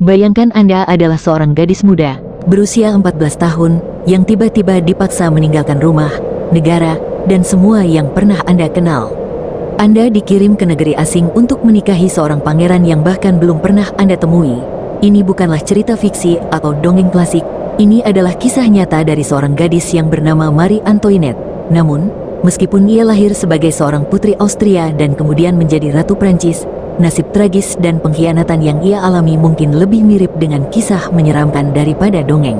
Bayangkan Anda adalah seorang gadis muda, berusia 14 tahun, yang tiba-tiba dipaksa meninggalkan rumah, negara, dan semua yang pernah Anda kenal. Anda dikirim ke negeri asing untuk menikahi seorang pangeran yang bahkan belum pernah Anda temui. Ini bukanlah cerita fiksi atau dongeng klasik, ini adalah kisah nyata dari seorang gadis yang bernama Marie Antoinette. Namun, meskipun ia lahir sebagai seorang putri Austria dan kemudian menjadi Ratu Prancis, nasib tragis dan pengkhianatan yang ia alami mungkin lebih mirip dengan kisah menyeramkan daripada dongeng.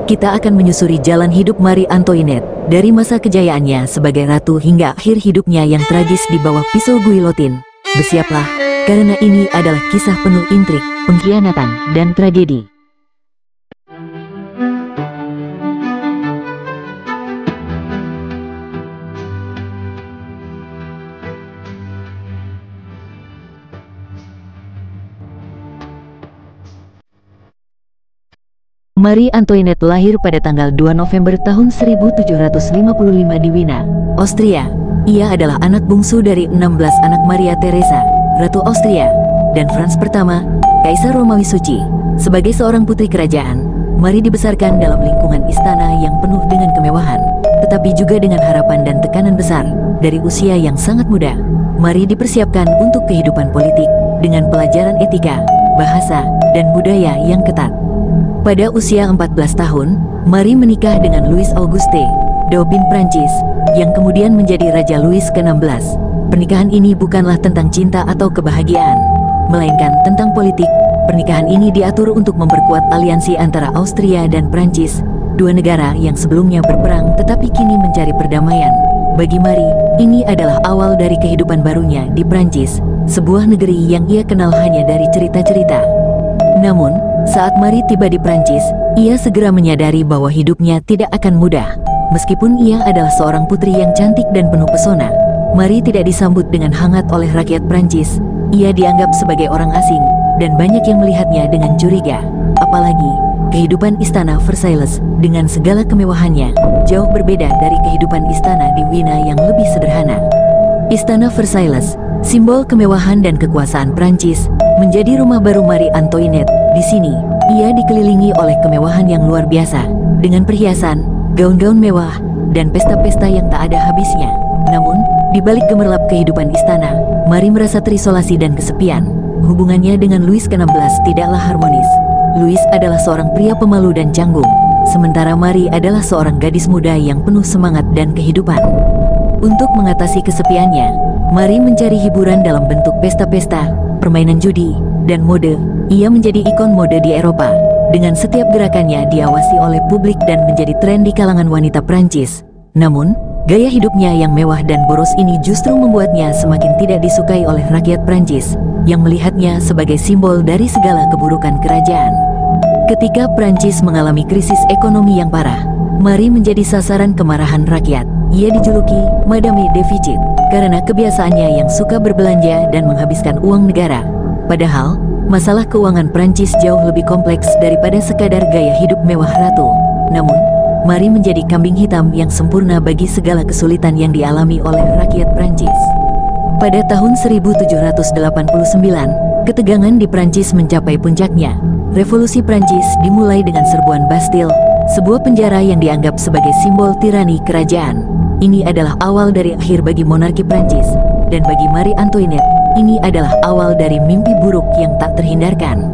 Kita akan menyusuri jalan hidup Marie Antoinette, dari masa kejayaannya sebagai ratu hingga akhir hidupnya yang tragis di bawah pisau guillotine. Bersiaplah, karena ini adalah kisah penuh intrik, pengkhianatan, dan tragedi. Marie Antoinette lahir pada tanggal 2 November tahun 1755 di Wina, Austria. Ia adalah anak bungsu dari 16 anak Maria Theresa, Ratu Austria, dan Frans pertama, Kaisar Romawi Suci. Sebagai seorang putri kerajaan, Marie dibesarkan dalam lingkungan istana yang penuh dengan kemewahan, tetapi juga dengan harapan dan tekanan besar. Dari usia yang sangat muda, Marie dipersiapkan untuk kehidupan politik dengan pelajaran etika, bahasa, dan budaya yang ketat. Pada usia 14 tahun, Marie menikah dengan Louis Auguste, Dauphin Prancis, yang kemudian menjadi Raja Louis ke-16. Pernikahan ini bukanlah tentang cinta atau kebahagiaan, melainkan tentang politik. Pernikahan ini diatur untuk memperkuat aliansi antara Austria dan Prancis, dua negara yang sebelumnya berperang tetapi kini mencari perdamaian. Bagi Marie, ini adalah awal dari kehidupan barunya di Prancis, sebuah negeri yang ia kenal hanya dari cerita-cerita. Namun, saat Marie tiba di Prancis, ia segera menyadari bahwa hidupnya tidak akan mudah. Meskipun ia adalah seorang putri yang cantik dan penuh pesona, Marie tidak disambut dengan hangat oleh rakyat Prancis. Ia dianggap sebagai orang asing, dan banyak yang melihatnya dengan curiga. Apalagi, kehidupan istana Versailles dengan segala kemewahannya jauh berbeda dari kehidupan istana di Wina yang lebih sederhana. Istana Versailles, simbol kemewahan dan kekuasaan Prancis, menjadi rumah baru Marie Antoinette. Di sini, ia dikelilingi oleh kemewahan yang luar biasa, dengan perhiasan, gaun-gaun mewah, dan pesta-pesta yang tak ada habisnya. Namun, di balik gemerlap kehidupan istana, Marie merasa terisolasi dan kesepian. Hubungannya dengan Louis ke-16 tidaklah harmonis. Louis adalah seorang pria pemalu dan canggung, sementara Marie adalah seorang gadis muda yang penuh semangat dan kehidupan. Untuk mengatasi kesepiannya, Marie mencari hiburan dalam bentuk pesta-pesta, permainan judi, dan mode. Ia menjadi ikon mode di Eropa. Dengan setiap gerakannya diawasi oleh publik dan menjadi tren di kalangan wanita Prancis. Namun, gaya hidupnya yang mewah dan boros ini justru membuatnya semakin tidak disukai oleh rakyat Prancis, yang melihatnya sebagai simbol dari segala keburukan kerajaan. Ketika Prancis mengalami krisis ekonomi yang parah, Marie menjadi sasaran kemarahan rakyat. Ia dijuluki Madame Deficit karena kebiasaannya yang suka berbelanja dan menghabiskan uang negara. Padahal, masalah keuangan Prancis jauh lebih kompleks daripada sekadar gaya hidup mewah ratu. Namun, Marie menjadi kambing hitam yang sempurna bagi segala kesulitan yang dialami oleh rakyat Prancis. Pada tahun 1789, ketegangan di Prancis mencapai puncaknya. Revolusi Prancis dimulai dengan serbuan Bastille, sebuah penjara yang dianggap sebagai simbol tirani kerajaan. Ini adalah awal dari akhir bagi monarki Prancis, dan bagi Marie Antoinette, ini adalah awal dari mimpi buruk yang tak terhindarkan.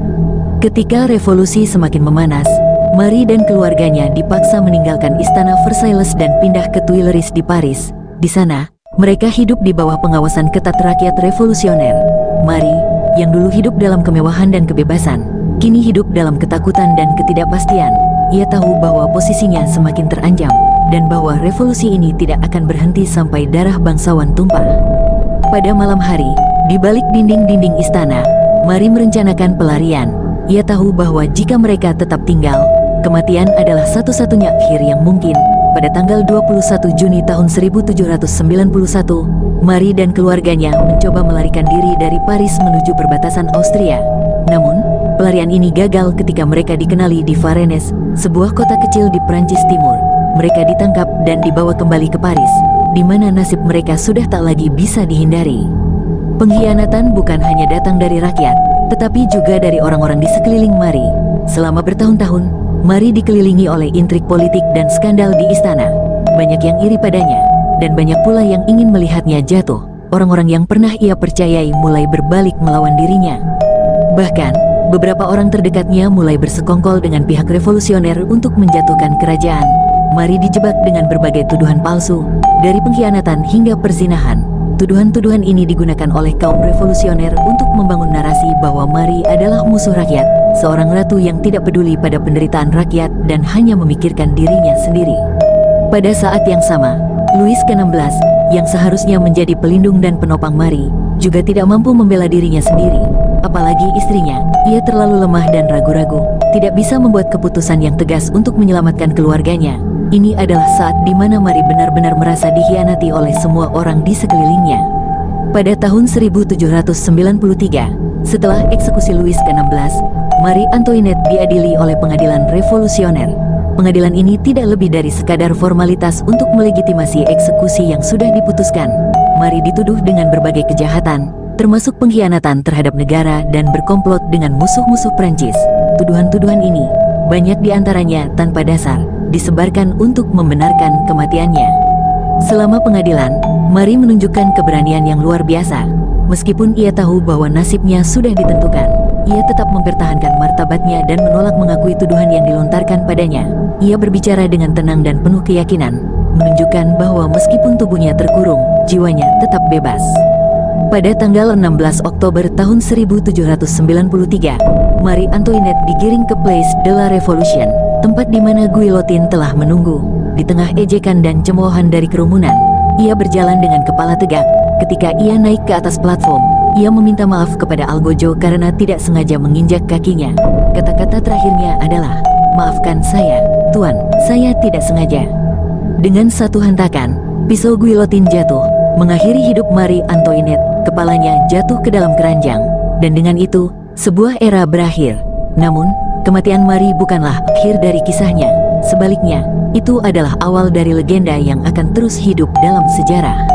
Ketika revolusi semakin memanas, Marie dan keluarganya dipaksa meninggalkan istana Versailles dan pindah ke Tuileries di Paris. Di sana, mereka hidup di bawah pengawasan ketat rakyat revolusioner. Marie, yang dulu hidup dalam kemewahan dan kebebasan, kini hidup dalam ketakutan dan ketidakpastian. Ia tahu bahwa posisinya semakin terancam, dan bahwa revolusi ini tidak akan berhenti sampai darah bangsawan tumpah. Pada malam hari, di balik dinding-dinding istana, Marie merencanakan pelarian. Ia tahu bahwa jika mereka tetap tinggal, kematian adalah satu-satunya akhir yang mungkin. Pada tanggal 21 Juni tahun 1791, Marie dan keluarganya mencoba melarikan diri dari Paris menuju perbatasan Austria. Namun, pelarian ini gagal ketika mereka dikenali di Varennes, sebuah kota kecil di Prancis Timur. Mereka ditangkap dan dibawa kembali ke Paris, di mana nasib mereka sudah tak lagi bisa dihindari. Pengkhianatan bukan hanya datang dari rakyat, tetapi juga dari orang-orang di sekeliling Marie. Selama bertahun-tahun, Marie dikelilingi oleh intrik politik dan skandal di istana. Banyak yang iri padanya, dan banyak pula yang ingin melihatnya jatuh. Orang-orang yang pernah ia percayai mulai berbalik melawan dirinya. Bahkan, beberapa orang terdekatnya mulai bersekongkol dengan pihak revolusioner untuk menjatuhkan kerajaan. Marie dijebak dengan berbagai tuduhan palsu, dari pengkhianatan hingga perzinahan. Tuduhan-tuduhan ini digunakan oleh kaum revolusioner untuk membangun narasi bahwa Marie adalah musuh rakyat, seorang ratu yang tidak peduli pada penderitaan rakyat dan hanya memikirkan dirinya sendiri. Pada saat yang sama, Louis ke-16, yang seharusnya menjadi pelindung dan penopang Marie, juga tidak mampu membela dirinya sendiri. Apalagi istrinya, ia terlalu lemah dan ragu-ragu, tidak bisa membuat keputusan yang tegas untuk menyelamatkan keluarganya. Ini adalah saat di mana Marie benar-benar merasa dikhianati oleh semua orang di sekelilingnya. Pada tahun 1793, setelah eksekusi Louis ke-16, Marie Antoinette diadili oleh pengadilan revolusioner. Pengadilan ini tidak lebih dari sekadar formalitas untuk melegitimasi eksekusi yang sudah diputuskan. Marie dituduh dengan berbagai kejahatan, termasuk pengkhianatan terhadap negara dan berkomplot dengan musuh-musuh Prancis. Tuduhan-tuduhan ini, banyak diantaranya tanpa dasar, disebarkan untuk membenarkan kematiannya. Selama pengadilan, Marie menunjukkan keberanian yang luar biasa. Meskipun ia tahu bahwa nasibnya sudah ditentukan, ia tetap mempertahankan martabatnya dan menolak mengakui tuduhan yang dilontarkan padanya. Ia berbicara dengan tenang dan penuh keyakinan, menunjukkan bahwa meskipun tubuhnya terkurung, jiwanya tetap bebas. Pada tanggal 16 Oktober tahun 1793, Marie Antoinette digiring ke Place de la Révolution, tempat di mana guillotine telah menunggu. Di tengah ejekan dan cemoohan dari kerumunan, ia berjalan dengan kepala tegak. Ketika ia naik ke atas platform, ia meminta maaf kepada Algojo karena tidak sengaja menginjak kakinya. Kata-kata terakhirnya adalah, "Maafkan saya, Tuan, saya tidak sengaja." Dengan satu hentakan, pisau guillotine jatuh, mengakhiri hidup Marie Antoinette. Kepalanya jatuh ke dalam keranjang, dan dengan itu, sebuah era berakhir. Namun, kematian Marie bukanlah akhir dari kisahnya. Sebaliknya, itu adalah awal dari legenda yang akan terus hidup dalam sejarah.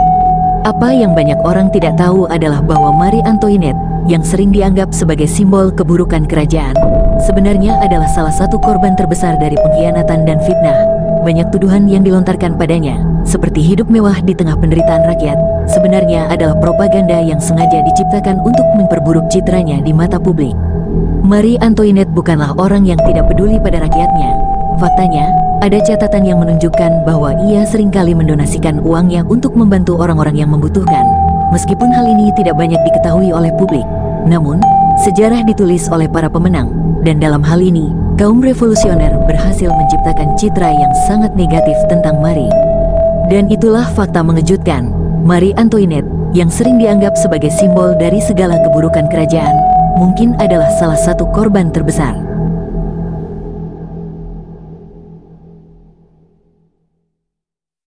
Apa yang banyak orang tidak tahu adalah bahwa Marie Antoinette, yang sering dianggap sebagai simbol keburukan kerajaan, sebenarnya adalah salah satu korban terbesar dari pengkhianatan dan fitnah. Banyak tuduhan yang dilontarkan padanya, seperti hidup mewah di tengah penderitaan rakyat, sebenarnya adalah propaganda yang sengaja diciptakan untuk memperburuk citranya di mata publik. Marie Antoinette bukanlah orang yang tidak peduli pada rakyatnya. Faktanya, ada catatan yang menunjukkan bahwa ia seringkali mendonasikan uangnya untuk membantu orang-orang yang membutuhkan. Meskipun hal ini tidak banyak diketahui oleh publik, namun, sejarah ditulis oleh para pemenang, dan dalam hal ini, kaum revolusioner berhasil menciptakan citra yang sangat negatif tentang Marie. Dan itulah fakta mengejutkan, Marie Antoinette, yang sering dianggap sebagai simbol dari segala keburukan kerajaan, mungkin adalah salah satu korban terbesar.